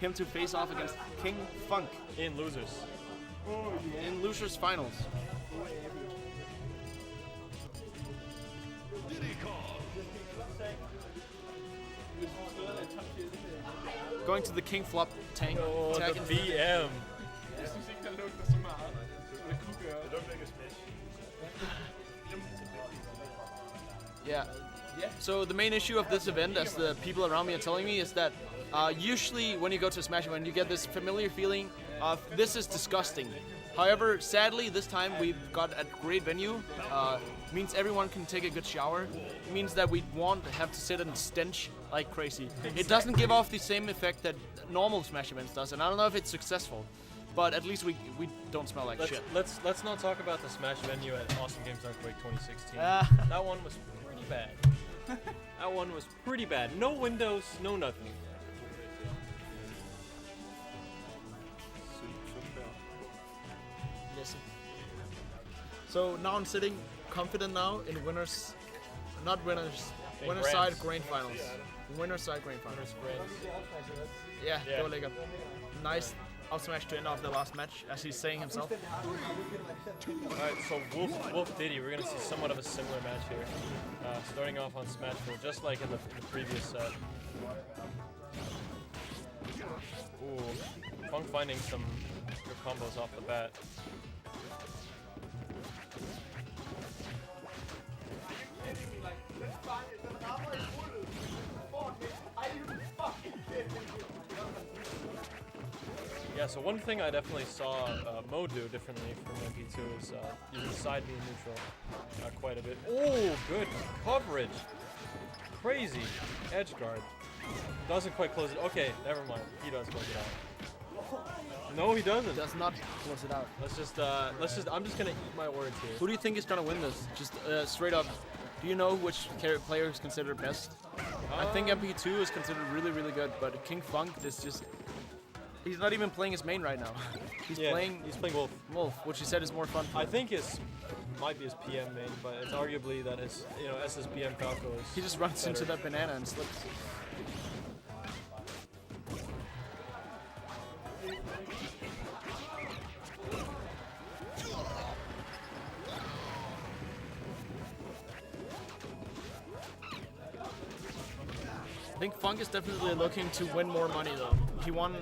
him to face off against King Funk In losers. in losers finals. Going to the King Flop tank. Oh, tag the in- VM. Jeg synes ikke, der lugter så meget, som det kunne gøre. Det lugter ikke af Smash. Yeah. So the main issue of this event, as the people around me are telling me, is that usually when you go to a Smash event, you get this familiar feeling of this is disgusting. However, sadly, this time we've got a great venue. Means everyone can take a good shower. It means that we won't have to sit and stench like crazy. It doesn't give off the same effect that normal Smash events does, and I don't know if it's successful. But at least we don't smell like shit. Let's not talk about the Smash venue at Awesome Games Earthquake 2016. That one was pretty bad. That one was pretty bad. No windows, no nothing. Listen. So now I'm sitting confident now in winners, not winners, In winner grands. side grand finals. Winner side grand finals. Yeah, Yeah. go Liga. Nice up smash to end off the last match, as he's saying himself. Alright, so Wolf Diddy, we're gonna see somewhat of a similar match here. Starting off on Smashville, just like in the previous set. Ooh, Funk finding some good combos off the bat. Yeah, so one thing I definitely saw Mo do differently from MP2 is using side B neutral quite a bit. Oh, good coverage. Crazy. Edge guard. Doesn't quite close it. Okay, never mind. He does close it out. No, he doesn't. Does not close it out. Let's just, I'm just gonna eat my words here. Who do you think is gonna win this? Just straight up. Do you know which player is considered best? I think MP2 is considered really, really good, but King Funk is just... He's not even playing his main right now. He's playing Wolf, which he said is more fun. For I him. think might be his PM main, but it's arguably that his SSBM Falco is. He just runs better. into that banana and slips. I think Funk is definitely looking to win more money though. He won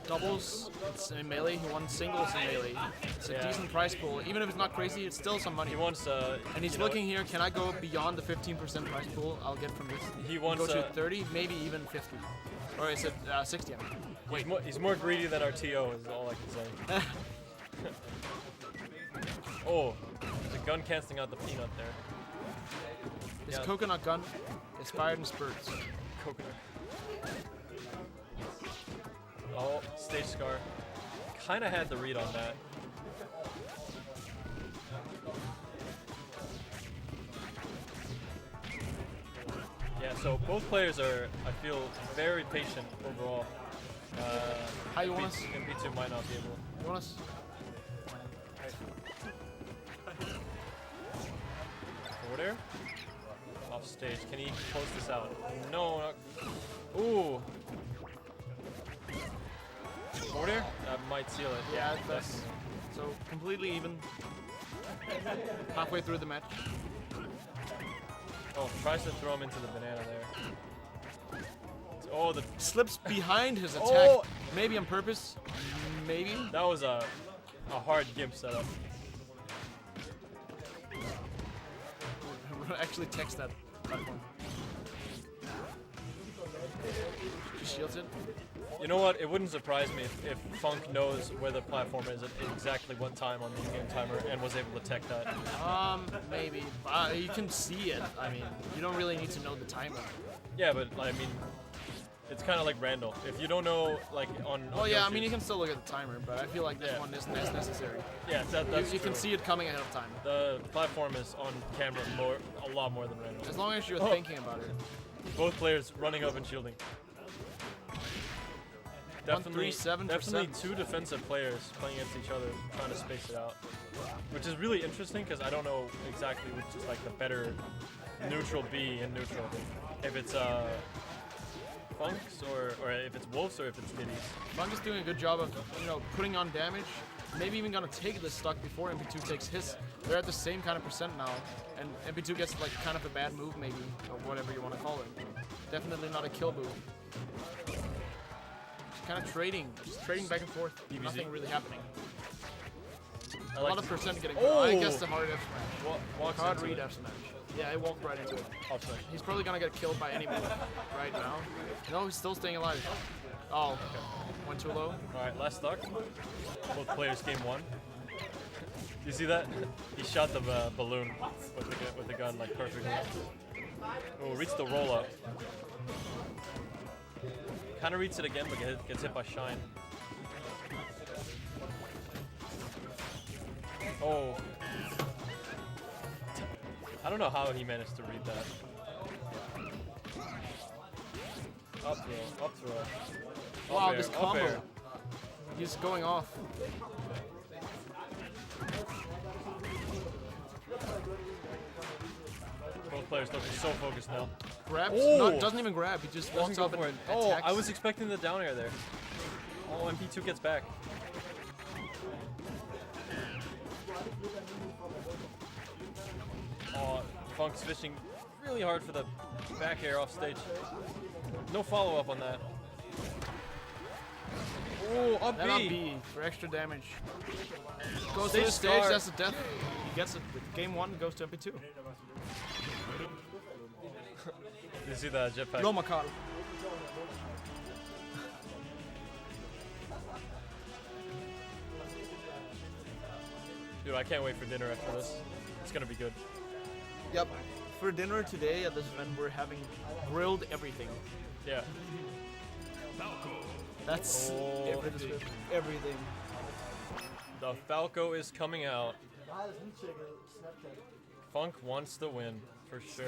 doubles in melee, he won singles in melee. It's a decent prize pool. Even if it's not crazy, it's still some money. He wants and he's looking here, can I go beyond the 15% prize pool I'll get from this? He wants go to 30, maybe even 50. Or is it 60? I mean. Wait. He's more greedy than our TO is all I can say. Oh, there's a gun casting out the peanut there. His coconut gun is fired in spurts. Coconut. Oh, stage scar. Kinda had the read on that. Yeah, so both players are, I feel, very patient overall. How you want us? MP2 might not be able. You want us? Over there? Off stage. Can he close this out? No, not. Ooh. Over there? That might seal it. Yeah, that's so completely even. Halfway through the match. Oh, tries to throw him into the banana there. Oh, the Slips behind his attack. Oh! Maybe on purpose. Maybe. that was a hard gimp setup. Actually text that platform. Just shields it. You know what? It wouldn't surprise me if Funk knows where the platform is at exactly what time on the in-game timer and was able to tech that. Maybe. You can see it. I mean, you don't really need to know the timer. Yeah, but I mean, it's kind of like Randall. If you don't know, like on. Well, yeah, I mean, you can still look at the timer, but I feel like this one isn't as necessary. Yeah, that's You can true. see it coming ahead of time. The platform is on camera a lot more than Randall. As long as you're thinking about it. Both players running up and shielding. Definitely 137%. definitely two defensive players playing against each other, trying to space it out. Which is really interesting because I don't know exactly which is like the better neutral B in neutral. If it's Funk's or if it's Wolf's or if it's Diddy's. Funk is doing a good job of, putting on damage. Maybe even gonna take this stock before MP2 takes his. They're at the same kind of percent now, and MP2 gets like kind of a bad move maybe, or whatever you want to call it. Definitely not a kill move. Just kind of trading, back and forth. DBZ. Nothing really happening. I A like lot of percent getting. Oh! I guess the hard F smash. walks Hard into read it. F smash. Yeah, I walked right into it. Up smash. He's probably gonna get killed by any move right now. No, he's still staying alive. Oh, okay. Went too low. Alright, last stock. Both players game 1. You see that? He shot the balloon with the gun like perfectly. Oh, reached the roll up. Kind of reads it again, but gets hit by Shine. Oh. I don't know how he managed to read that. Up throw, up throw. Wow, Up this air, up combo. air. He's going off. Both players looking so focused now. Grabs? Oh! Doesn't even grab. He just Doesn't walks go up for and it. Oh, attacks. I was expecting the down air there. Oh, MP2 gets back. Oh, Funk's fishing really hard for the back air off stage. No follow up on that. Oh, up Then on B. B for extra damage. Goes Stage to the stage, start. that's a death. He gets it. Game 1 goes to MP2. You see that jetpack? No Makar. Dude, I can't wait for dinner after this. It's gonna be good. Yep. For dinner today at this event, we're having grilled everything. Yeah. That's Oh, everything. The Falco is coming out. Funk wants to win, for sure.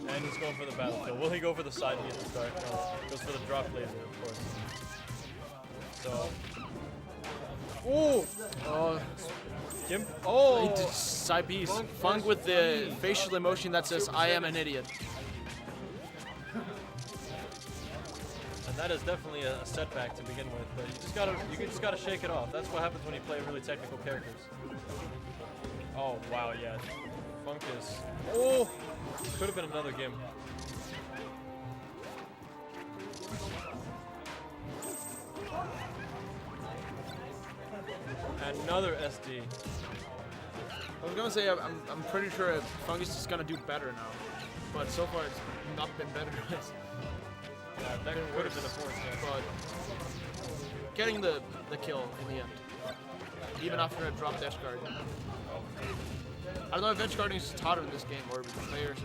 And he's going for the battlefield. Will he go for the side and get the start? No. Goes for the drop laser, of course. So. Oh, Kim? he Oh! did side B's. Funk with the facial emotion that says, I am an idiot. And that is definitely a setback to begin with, but you just gotta shake it off. That's what happens when you play really technical characters. Oh wow, yeah. Funk is. Oh, could have been another game. Another SD. I was gonna say I'm pretty sure Funk is just gonna do better now, but so far it's not been better. Yeah, that could have been a fourth. Yeah. But getting the kill in the end, even after a drop dash guard. I don't know if edge guarding is harder in this game, or players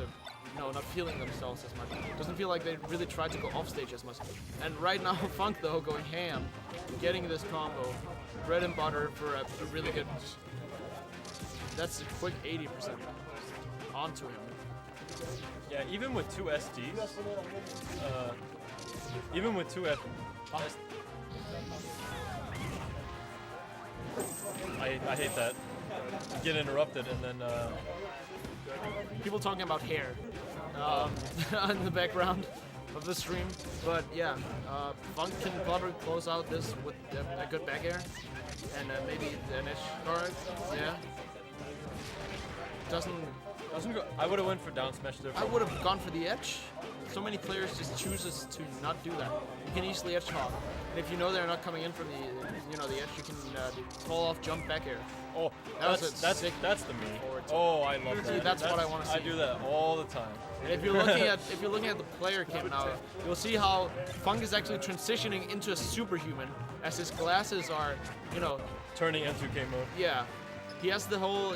are not feeling themselves as much. Doesn't feel like they really try to go off stage as much. And right now Funk though going ham, getting this combo, bread and butter for a really good. That's a quick 80% onto him. Yeah, even with two SDs, even with two I hate that. You get interrupted and then People talking about hair in the background of the stream, but yeah, Funk can probably close out this with a good back air and maybe an edge guard. Yeah, doesn't go, I would have went for down smash there. I would have gone for the edge. So many players just chooses to not do that. You can easily edge hop, and if you know they're not coming in from the edge, you can fall off jump back air. Oh, That was that's a sick the me. forward tilt. Oh, I love See, that. that's what I wanna I see. do that all the time. And if you're looking at the player cam now, you'll see how Funk is actually transitioning into a superhuman as his glasses are, Turning M2K mode. yeah. He has the whole,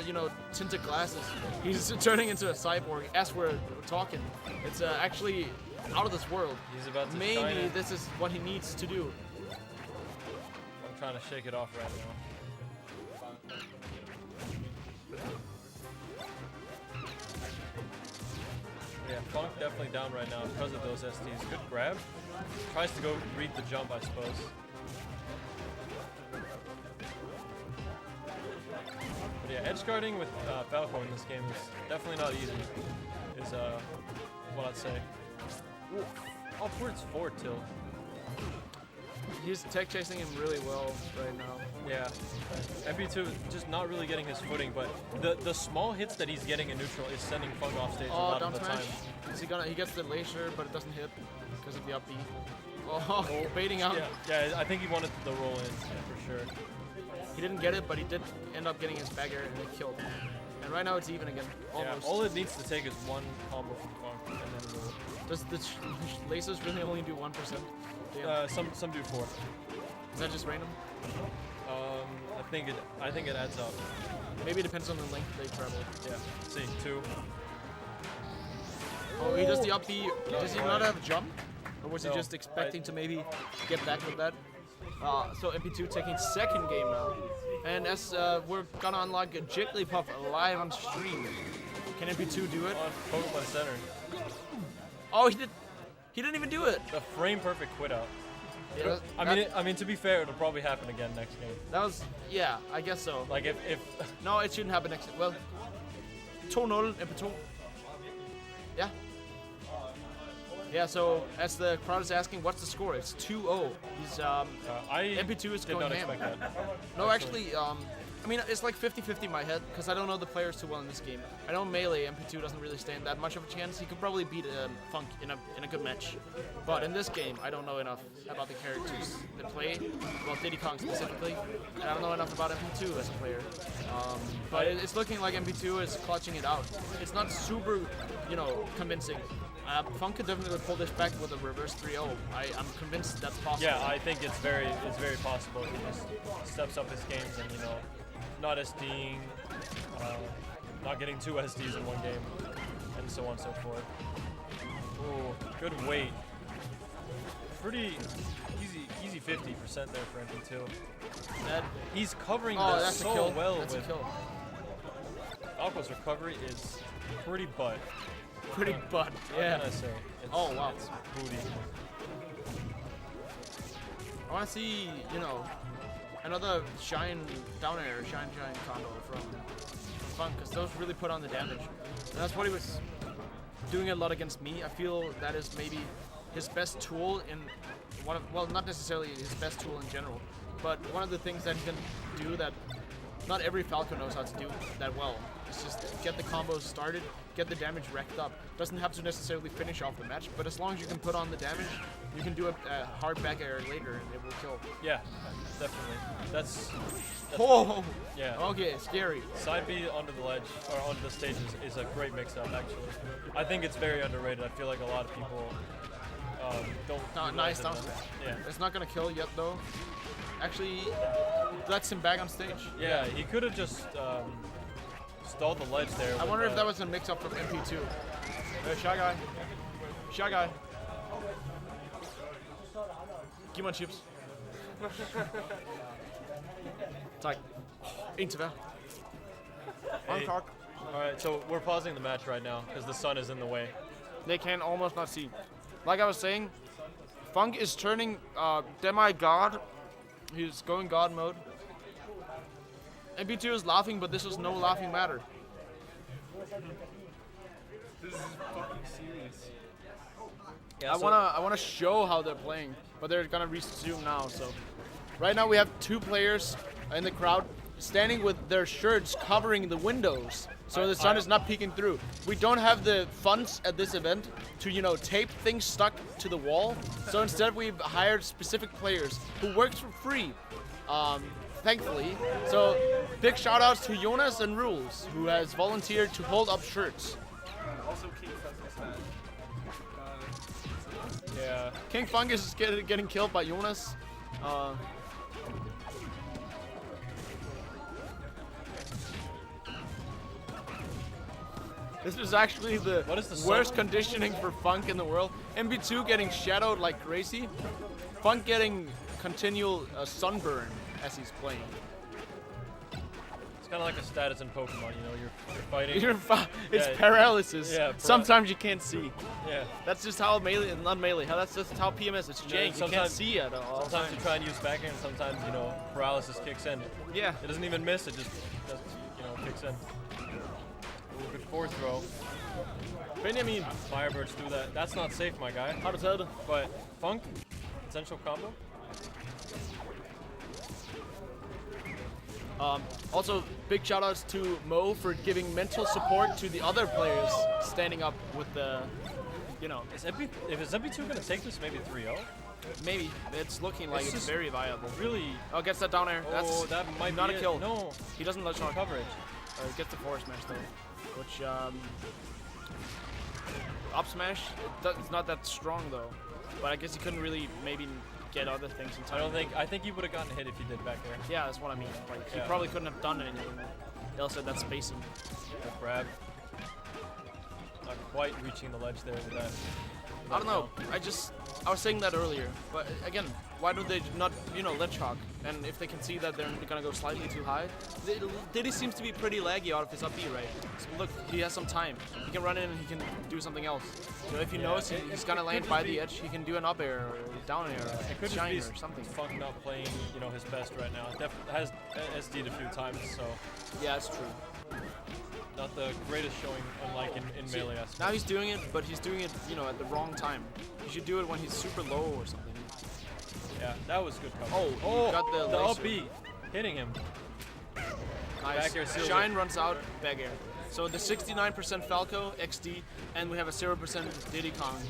tinted glasses. He's turning into a cyborg as we're talking. It's actually out of this world. He's about to shine Maybe it. this is what he needs to do. I'm trying to shake it off right now. Yeah, Funk definitely down right now because of those SDs. Good grab. Tries to go read the jump, I suppose. But yeah, edge guarding with Falco in this game is definitely not easy. Is what I'd say. upwards forward tilt. He's tech chasing him really well right now. Yeah. MP2 just not really getting his footing, but the small hits that he's getting in neutral is sending Funk off stage a Oh, lot down of the smash. time. He gets the laser, but it doesn't hit because of the up B. Oh, baiting out. Yeah, I think he wanted the roll in, for sure. He didn't get it, but he did end up getting his back air and it killed. And right now it's even again. Almost. Yeah, all it needs to take is one combo from Funk, and then it'll... Does the lasers really only do 1%? Some do 4. Is that just random? I think it adds up. Maybe it depends on the length they travel. Yeah. See, 2. Oh, he does the up B. Does he not have a jump? Or was he No, just expecting to maybe get back with that? So MP2 taking second game now. And as we're gonna unlock a Jigglypuff live on stream. Can MP2 do it? On Pokemon Center. Oh, he didn't even do it. The frame perfect quit out. Yeah, I mean, to be fair, it'll probably happen again next game. that was, yeah, I guess so. Like if No, it shouldn't happen next. Well, 2-0 MP2. Yeah. Yeah, so as the crowd is asking, what's the score? It's 2-0. He's MP2 is did going not ham. expect that. No, actually, I mean, it's like 50-50 in my head, because I don't know the players too well in this game. I know Melee, MP2 doesn't really stand that much of a chance. He could probably beat Funk in a good match. But in this game, I don't know enough about the characters that play, well, Diddy Kong specifically, and I don't know enough about MP2 as a player. But it's looking like MP2 is clutching it out. It's not super, convincing. Funk could definitely pull this back with a reverse 3-0. I'm convinced that's possible. Yeah, I think it's very possible. He just steps up his games and not SDing, not getting 2 SDs in one game, and so on and so forth. Ooh, good weight. Pretty easy 50% there for MP2. He's covering this that's so a kill. well That's with a kill. Falco's recovery is pretty butt. Pretty butt. What Yeah. can I say? It's, Oh, wow. It's booty. I want to see, another shine down air, shine combo from Funk, because those really put on the damage. And that's what he was doing a lot against me. I feel that is maybe his best tool in well, not necessarily his best tool in general, but one of the things that he can do that not every Falco knows how to do that well. It's just get the combos started, get the damage racked up. Doesn't have to necessarily finish off the match, but as long as you can put on the damage, you can do a hard back air later and it will kill. Yeah, definitely. That's Oh! yeah. Okay, scary. Side B onto the ledge, or onto the stage is a great mix-up, actually. I think it's very underrated. I feel like a lot of people don't Nice utilize it down enough. smash. Yeah. It's not gonna kill yet though. Actually, lets him back on stage. Yeah, he could have just stalled the ledge there. I wonder if that was a mix-up from MP2. Shy guy. Shy guy. Giv mig en chips. Tak. En til hver. Hey. Alright, so we're pausing the match right now because the sun is in the way. They can almost not see. Like I was saying, Funk is turning demi-god. He's going god mode. MP2 is laughing, but this is no laughing matter. This is fucking serious. Yeah, I wanna show how they're playing, but they're gonna resume now. So, right now we have 2 players in the crowd standing with their shirts covering the windows, so the sun is not peeking through. We don't have the funds at this event to tape things stuck to the wall. So instead we've hired specific players who works for free, thankfully. So big shout outs to Jonas and Rules, who has volunteered to hold up shirts. Also, King Funk is that. yeah. King Funk is getting killed by Jonas. This is actually the What is the worst conditioning for Funk in the world. MP2 getting shadowed like crazy. Funk getting continual sunburn as he's playing. It's kind of like a status in Pokemon, you're fighting. It's Yeah. paralysis. Yeah, Sometimes you can't see. Yeah. That's just how melee, not melee. That's just how PMS is changed. You can't sometimes- see at all. Sometimes you try and use back and sometimes, paralysis kicks in. Yeah. It doesn't even miss, it just kicks in. Ooh, good forward throw. Benjamin, Firebirds do that. That's not safe, my guy. har du taget det? But Funk, potential combo. Also, big shoutouts to Mo for giving mental support to the other players standing up with the, you know, Is MP2 gonna take this maybe 3-0? maybe it's looking like it's just very viable. Really? Oh, gets that down air. Oh, That's that might not be a it. kill. No, He doesn't let shot. coverage. Gets the forward smash though, which up smash. It's not that strong though, but I guess he couldn't really maybe get other things in time. I think he would have gotten hit if he did back there. Yeah, that's what I mean. Like he Yeah. probably couldn't have done anything else at that spacing. Good grab. Not quite reaching the ledge there with that. I don't know. I was saying that earlier, but again, why don't they not, you know, ledge hog? And if they can see that they're gonna go slightly too high, Diddy seems to be pretty laggy out of his up B, right? So look, he has some time. He can run in and he can do something else. So if he knows he's gonna land by the edge, he can do an up air or down air or It could shine just or be something. Funk not playing, you know, his best right now. Has SD'd a few times, so Yeah, it's true. not the greatest showing, unlike in See, melee aspect. now he's doing it, but he's doing it, you know, at the wrong time. He should do it when he's super low or something. Yeah, that was good cover. Oh, he got the the laser. up B, hitting him. Nice. Back air seals Shine it. runs out, back air. So the 69% Falco, XD, and we have a 0% Diddy Kong.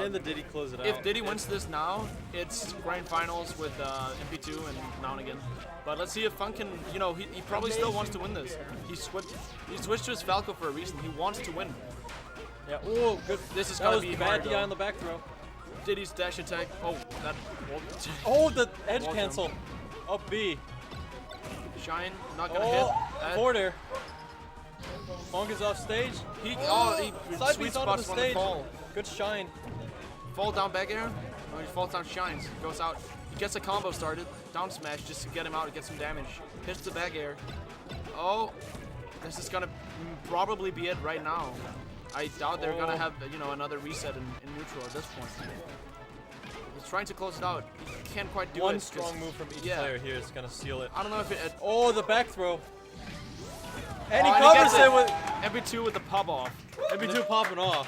Can the Diddy close it out? If Diddy wins this now, it's grand finals with MP2 and now and again. But let's see if Funk can, you know, he probably still wants to win this. He switched to his Falco for a reason. He wants to win. Yeah. Oh, good. This is That gonna was be bad hard, DI though. on the back throw. Diddy's dash attack. Oh, that. Oh, the edge Wall cancel. Up B. Shine, not gonna Oh, hit. forward air. Funk is off stage. He Side sweet B's onto the spots on the stage. fall. Good shine. Fall down back air. Oh, he falls down, shines, goes out. He gets a combo started. Down smash just to get him out, get some damage. Hits the back air. Oh, this is gonna probably be it right now. I doubt they're gonna have, you know, another reset in neutral at this point. He's trying to close it out. He can't quite do it. One 'cause- strong move from each yeah. player here is gonna seal it. I don't know if it. Oh, the back throw. And he Oh, covers gets it with MP2 with the pop off. MP2 popping off.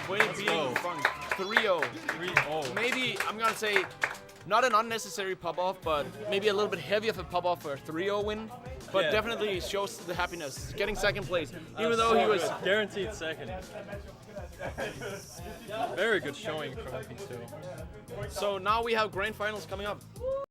Way to Let's be go. Funk. 3-0. 3-0. Maybe I'm gonna say not an unnecessary pop off, but maybe a little bit heavy of a pop off for a 3-0 win. But Yeah. definitely shows the happiness. Getting second place, even though he was. guaranteed second. Very good showing from MP2. So now we have grand finals coming up.